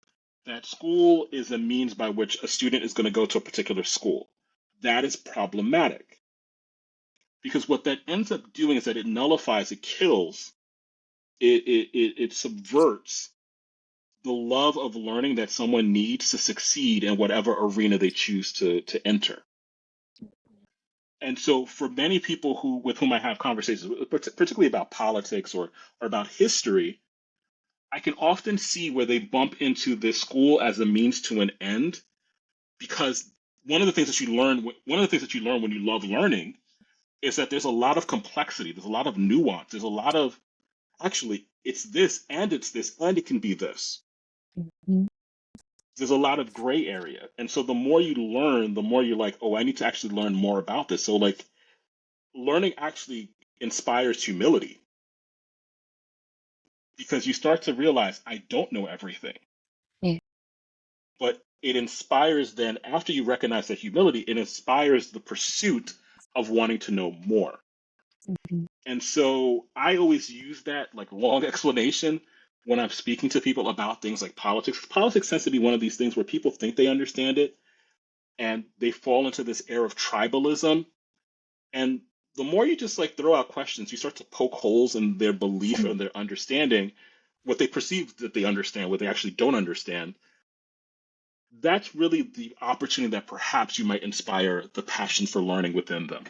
that school is a means by which a student is going to go to a particular school. That is problematic because what that ends up doing is that it nullifies, it kills, it subverts the love of learning that someone needs to succeed in whatever arena they choose to enter. And so, for many people with whom I have conversations, particularly about politics or about history, I can often see where they bump into this school as a means to an end because one of the things that you learn when you love learning is that there's a lot of complexity, there's a lot of nuance, there's a lot of actually it's this and it can be this. Mhm. There's a lot of gray area. And so the more you learn, the more you're like, oh, I need to actually learn more about this. So like learning actually inspires humility because you start to realize I don't know everything. Yeah. But it inspires then after you recognize that humility, it inspires the pursuit of wanting to know more. Mhm. And so I always use that like long explanation when I'm speaking to people about things like politics. Politics tends to be one of these things where people think they understand it and they fall into this air of tribalism. And the more you just like throw out questions, you start to poke holes in their belief and their understanding, what they perceive that they understand, what they actually don't understand. That's really the opportunity that perhaps you might inspire the passion for learning within them.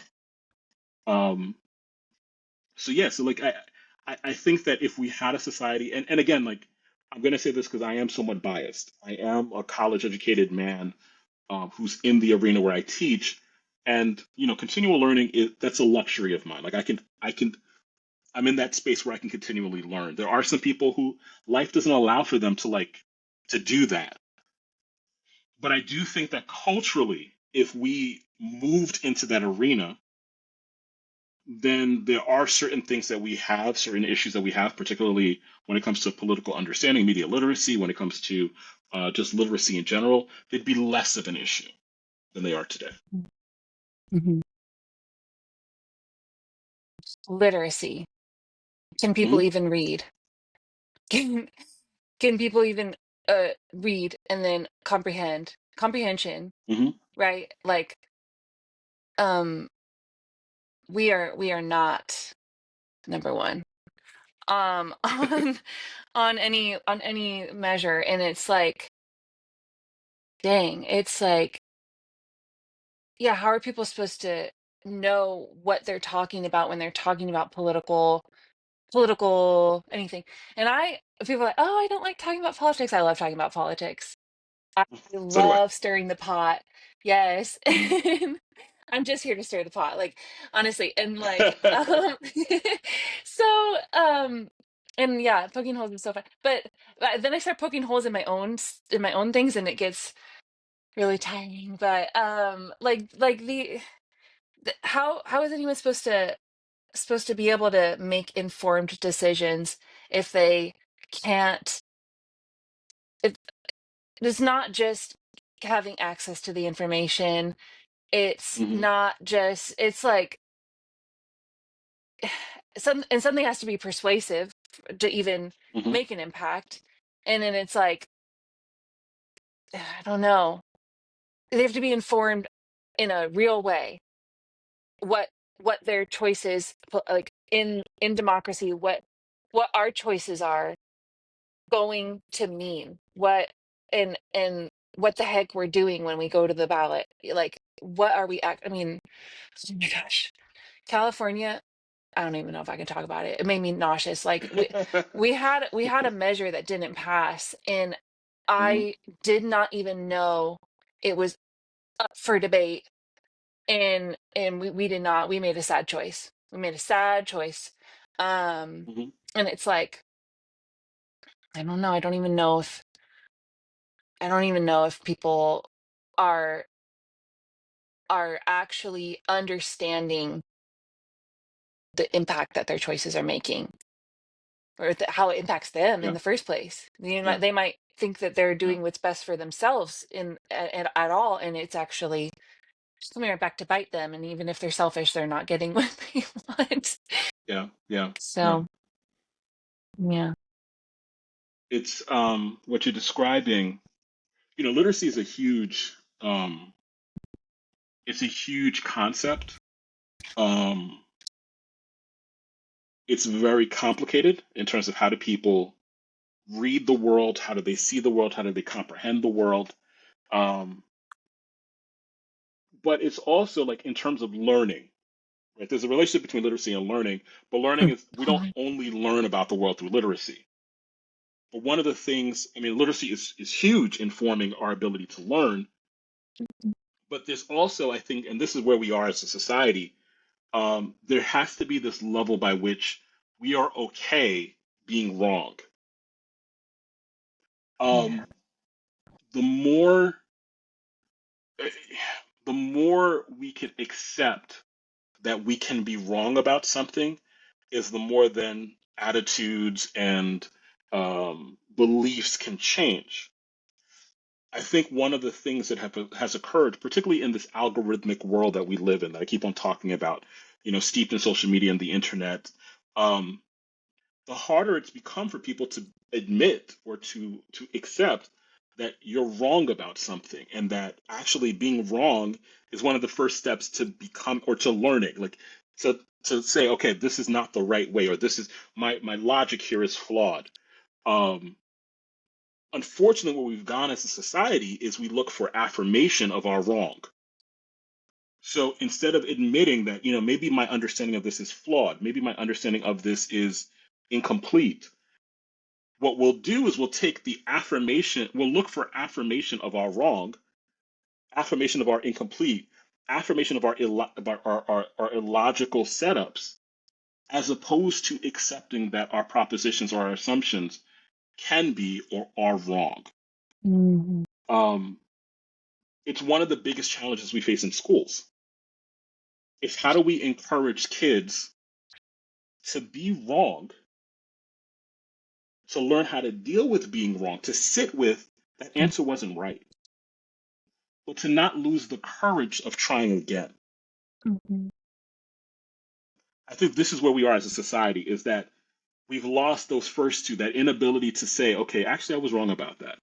Um, so yeah, so like I think that if we had a society, and again, like I'm gonna say this because I am somewhat biased. I am a college educated man who's in the arena where I teach, and continual learning is that's a luxury of mine. Like I'm in that space where I can continually learn. There are some people who life doesn't allow for them to to do that. But I do think that culturally, if we moved into that arena, then there are certain things that we have, certain issues that we have, particularly when it comes to political understanding, media literacy, when it comes to just literacy in general, they'd be less of an issue than they are today. Mhm. Literacy. Can people Hmm. even read? Can can people even read and then comprehend? Comprehension, Hmm. right? Like um we are not number one on on any measure, and it's like, dang, it's like, yeah, how are people supposed to know what they're talking about when they're talking about political anything? And people are like, oh, I don't like talking about politics. I love talking about politics. I So do I. love stirring the pot. Yes. And I'm just here to stir the pot, like, honestly. And like, so, and yeah, poking holes is so fun. But then I start poking holes in my own things, and it gets really tiring. But like how is anyone supposed to be able to make informed decisions if they can't? It, it's not just having access to the information. It's Hmm. not just, it's like something has to be persuasive to even Hmm. make an impact. And then it's like, I don't know. They have to be informed in a real way. What what their choices, like in democracy, what our choices are going to mean. And what the heck we're doing when we go to the ballot. Like, what are we I mean, oh my gosh. California, I don't even know if I can talk about it. It made me nauseous. Like, we had a measure that didn't pass, and Hmm. I did not even know it was up for debate. And we did not. We made a sad choice. We made a sad choice. Um, Hmm. and it's like, I don't know. I don't even know if people are are actually understanding the impact that their choices are making, or how it impacts them in Yeah. the first place. Yeah. They might think that they're Yeah. doing what's best for themselves at all, and it's actually just coming right back to bite them. And even if they're selfish, they're not getting what they want. Yeah. Yeah. Yeah. So yeah. It's what you're describing. Literacy is a huge it's a huge concept. Um, it's very complicated in terms of how do people read the world, how do they see the world, how do they comprehend the world. Um, but it's also like in terms of learning, right? There's a relationship between literacy and learning, but learning is we don't only learn about the world through literacy. But one of the things, I mean, literacy is huge in forming our ability to learn. But there's also, I think, and this is where we are as a society, there has to be this level by which we are okay being wrong. Yeah. Um, the more eh, the more we can accept that we can be wrong about something is the more then attitudes and beliefs can change. I think one of the things that has occurred, particularly in this algorithmic world that we live in, that I keep on talking about, steeped in social media and the internet, um, the harder it's become for people to admit or to accept that you're wrong about something, and that actually being wrong is one of the first steps to become or to learning. Like to say, okay, this is not the right way, or this is my logic here is flawed. Um, Unfortunately, what we've gone as a society is we look for affirmation of our wrong. So instead of admitting that, maybe my understanding of this is flawed, maybe my understanding of this is incomplete, what we'll do is we'll take the affirmation, we'll look for affirmation of our wrong, affirmation of our incomplete, affirmation of our illogical setups, as opposed to accepting that our propositions or our assumptions can be or are wrong. Mhm. Um, it's one of the biggest challenges we face in schools. Is how do we encourage kids to be wrong, to learn how to deal with being wrong, to sit with that answer wasn't right, but to not lose the courage of trying again. Mhm. I think this is where we are as a society, is that we've lost those first two, that inability to say, okay, actually, I was wrong about that,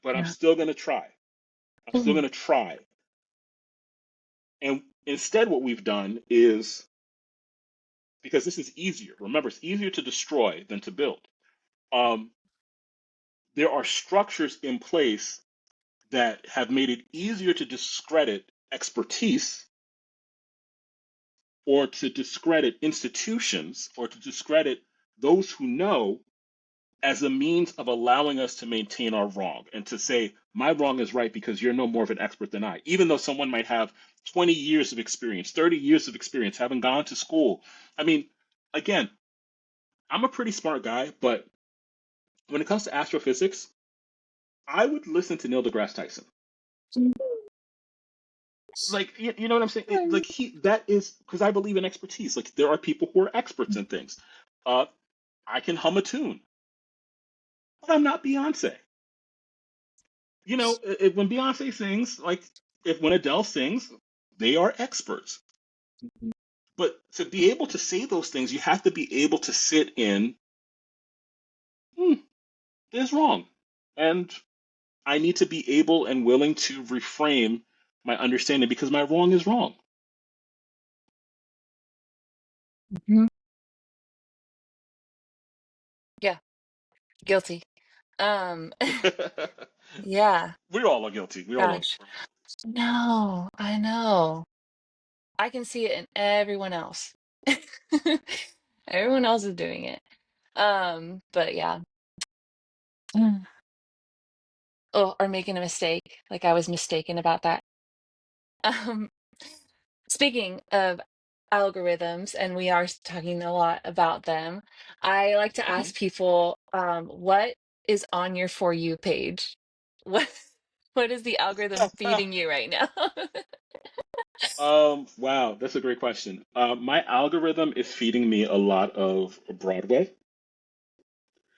but I'm Yeah. still going to try. I'm still Mhm. going to try. And instead, what we've done is, because this is easier, remember, it's easier to destroy than to build. Um, there are structures in place that have made it easier to discredit expertise or to discredit institutions or to discredit those who know, as a means of allowing us to maintain our wrong and to say, my wrong is right because you're no more of an expert than I. Even though someone might have 20 years of experience, 30 years of experience, having gone to school. I mean, again, I'm a pretty smart guy, but when it comes to astrophysics, I would listen to Neil deGrasse Tyson. Like, you know what I'm saying? Like, that is because I believe in expertise. Like, there are people who are experts in things. Uh, I can hum a tune, but I'm not Beyonce. When Beyonce sings, like, if when Adele sings, they are experts. But to be able to say those things, you have to be able to sit in, hmm, this is wrong. And I need to be able and willing to reframe my understanding because my wrong is wrong. Mhm. Yeah, guilty. Um, yeah, We all are guilty. We all are. gosh. No, I know. I can see it in everyone else. Everyone else is doing it. But yeah. Mm. Oh, or making a mistake. Like I was mistaken about that. Um, Speaking of algorithms, and we are talking a lot about them, I like to Mhm. ask people, what is on your For You page? What what is the algorithm feeding you right now? Wow, that's a great question. My algorithm is feeding me a lot of Broadway.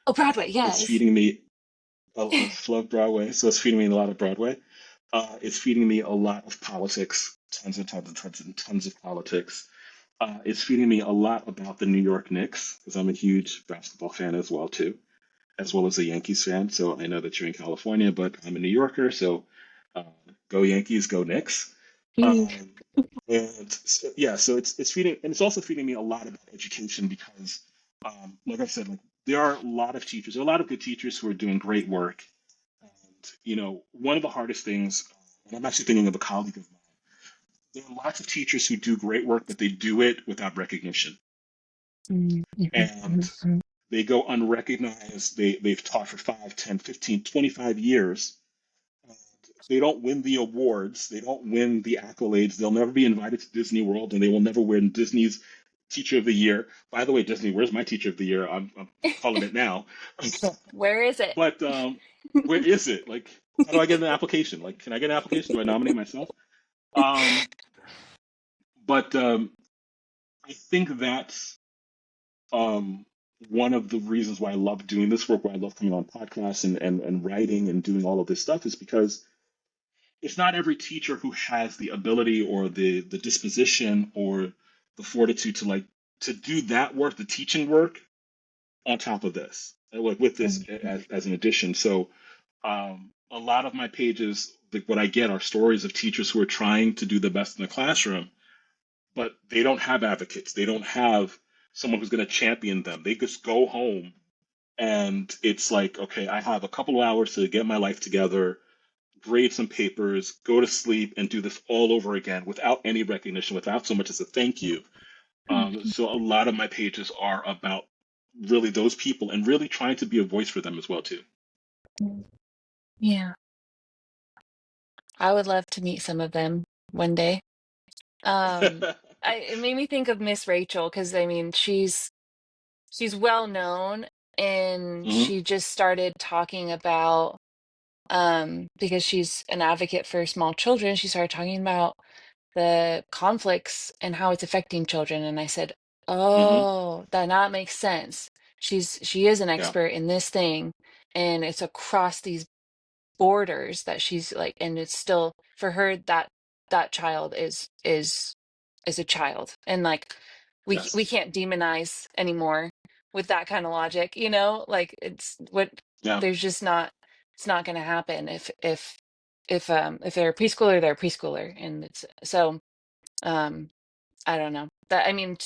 Oh, Broadway, It's yes. feeding me I love Broadway, so it's feeding me a lot of Broadway. It's feeding me a lot of politics, tons and tons and tons and tons of politics. It's feeding me a lot about the New York Knicks because I'm a huge basketball fan as well too, as well as a Yankees fan. So I know that you're in California, but I'm a New Yorker, so uh, go Yankees, go Knicks. Mm, Um, and so, yeah, so it's feeding, and it's also feeding me a lot about education because, like I said, like there are a lot of teachers, there are a lot of good teachers who are doing great work. And one of the hardest things, and I'm actually thinking of a colleague of mine. There are lots of teachers who do great work, but they do it without recognition, mhm, mhm, and mhm. they go unrecognized. They've taught for 5, 10, 15, 25 years. They don't win the awards. They don't win the accolades. They'll never be invited to Disney World, and they will never win Disney's Teacher of the Year. By the way, Disney, where's my Teacher of the Year? I'm calling it now. Where is it? But where is it? Like, how do I get an application? Like, can I get an application? Do I nominate myself? Um, but I think that's um, one of the reasons why I love doing this work, why I love coming on podcasts and writing and doing all of this stuff, is because it's not every teacher who has the ability or the disposition or the fortitude to to do that work, the teaching work, on top of this, like with this Mhm, as an addition. So a lot of my pages, like what I get are stories of teachers who are trying to do the best in the classroom, but they don't have advocates. They don't have someone who's going to champion them. They just go home and it's like, okay, I have a couple of hours to get my life together, grade some papers, go to sleep, and do this all over again without any recognition, without so much as a thank you. Mhm. So a lot of my pages are about really those people and really trying to be a voice for them as well too. Mm. Yeah, I would love to meet some of them one day. Um, it made me think of Miss Rachel because I mean she's well known and Hmm. she just started talking about because she's an advocate for small children, she started talking about the conflicts and how it's affecting children. And I said, Hmm. "Oh, that not makes sense. She is an Yeah. expert in this thing, and it's across these borders that she's like, and it's still for her that that child is a child, and like we Yes. can't demonize anymore with that kind of logic, you know, like it's what Yeah. there's just not it's not going to happen if they're a preschooler, they're a preschooler, and it's so um I don't know that I mean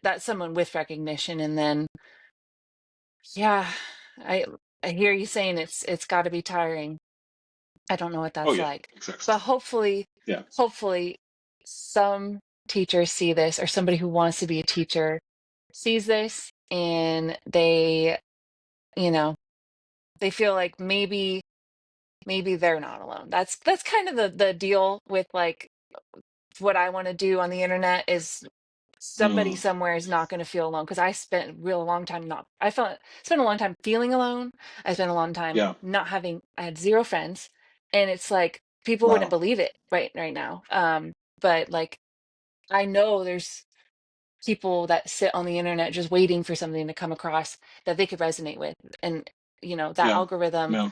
that's someone with recognition, and then yeah, I I hear you saying it's got to be tiring. I don't know what Oh that's yeah. like. Exactly. But Yeah. hopefully some teachers see this or somebody who wants to be a teacher sees this and they, you know, they feel like maybe they're not alone. That's kind of the deal with like what I want to do on the internet is somebody Mm. somewhere is not going to feel alone because I spent a real long time not I felt spent a long time feeling alone. I spent a long time Yeah. not having I had zero friends, and it's like people wouldn't Wow. believe it right now. But like I know there's people that sit on the internet just waiting for something to come across that they could resonate with, and you know that Yeah. algorithm Yeah.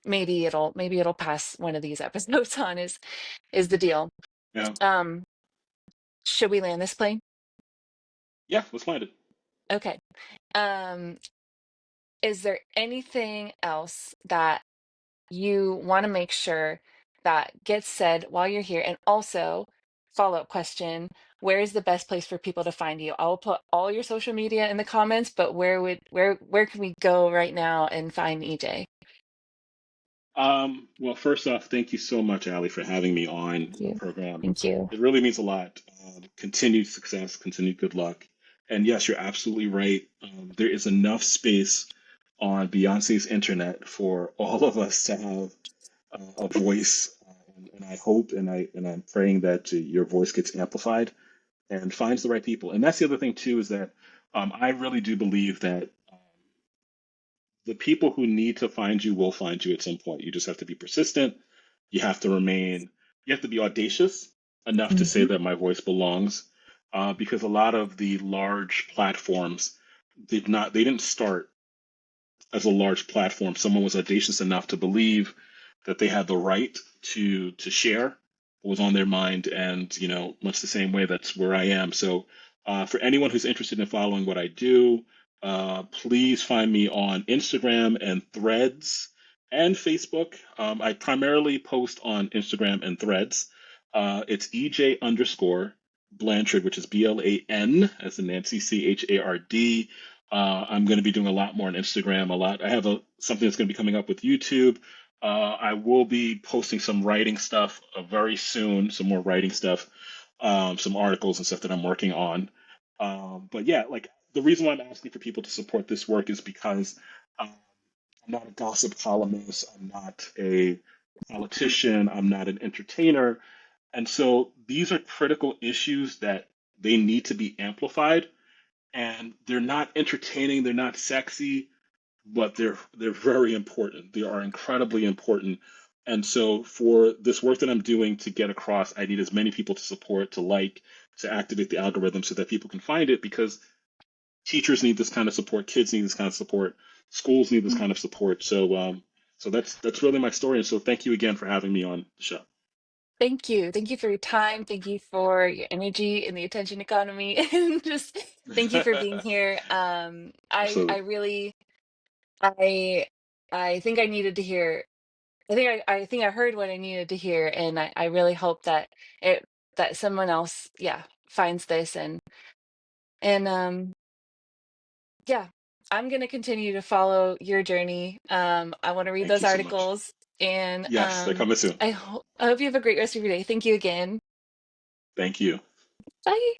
maybe it'll pass one of these episodes on is the deal. Yeah. um should we land this plane? Yeah. Let's find it. Okay. um is there anything else that you want to make sure that gets said while you're here? And also, follow-up question, where is the best place for people to find you? I'll put all your social media in the comments, but where can we go right now and find EJ? Well, first off, thank you so much, Ali, for having me on Thank the you. program. Thank you. It really means a lot. Continued success, continued good luck. And yes, you're absolutely right. There is enough space on Beyonce's internet for all of us to have a voice. And I hope and I'm praying that your voice gets amplified and finds the right people. And that's the other thing too is that I really do believe that the people who need to find you will find you at some point. You just have to be persistent. You have to remain, you have to be audacious enough to say Hmm. that my voice belongs. Because a lot of the large platforms they didn't start as a large platform. Someone was audacious enough to believe that they had the right to share what was on their mind, and much the same way that's where I am. So, for anyone who's interested in following what I do, please find me on Instagram and Threads and Facebook. I primarily post on Instagram and Threads. It's EJ underscore Blanchard, which is BLAN as in Nancy CHARD. I'm going to be doing a lot more on Instagram. A lot. I have something that's going to be coming up with YouTube. I will be posting some writing stuff very soon. Some more writing stuff, some articles and stuff that I'm working on. But yeah, like the reason why I'm asking for people to support this work is because um, I'm not a gossip columnist. I'm not a politician. I'm not an entertainer. And so these are critical issues that they need to be amplified, and they're not entertaining, they're not sexy, but they're very important. They are incredibly important. And so for this work that I'm doing to get across, I need as many people to support, to like, to activate the algorithm so that people can find it, because teachers need this kind of support, kids need this kind of support, schools need this kind of support. So that's really my story. And so thank you again for having me on the show. Thank you. Thank you for your time. Thank you for your energy in the attention economy. And just thank you for being here. I Absolutely. really I I think I needed to hear I think I heard what I needed to hear, and I really hope that it that someone else, yeah. finds this, and yeah, I'm gonna continue to follow your journey. I want to read Thank those you so much. articles, and Yes, they're coming soon. I hope you have a great rest of your day. Thank you again. Thank you. Bye.